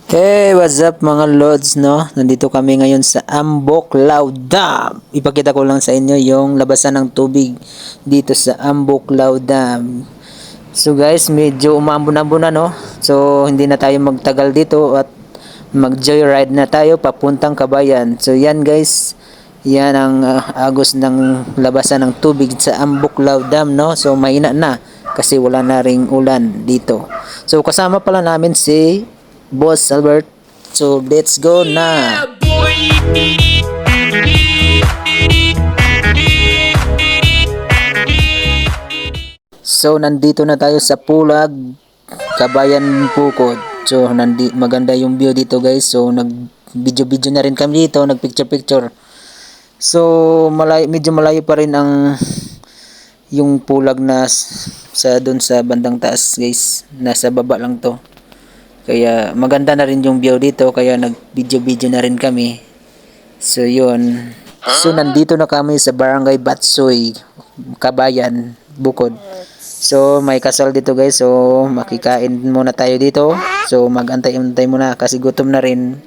Hey, what's up mga lods, no? Nandito kami ngayon sa Amboklaw Dam. Ipakita ko lang sa inyo yung labasan ng tubig dito sa Amboklaw Dam. So guys, medyo umambon-ambon na, no? So hindi na tayo magtagal dito at mag-joyride na tayo papuntang Kabayan. So yan guys, yan ang agos ng labasan ng tubig sa Amboklaw Dam, no? So mahina na kasi wala na ring ulan dito. So kasama pala namin si Boss Albert. So let's go na. So nandito na tayo sa Pulag, Kabayan Bukod. So maganda yung view dito guys. So nag-video-video na rin kami dito, nag-picture-picture. So medyo malayo pa rin ang yung Pulag na sa doon sa bandang taas guys. Nasa baba lang to. Kaya maganda na rin yung view dito kaya nag-video-video na rin kami. So yun. So nandito na kami sa Barangay Batsoy, Kabayan, Bukod. So may kasal dito guys. So makikain muna tayo dito. So magantay-antay muna kasi gutom na rin.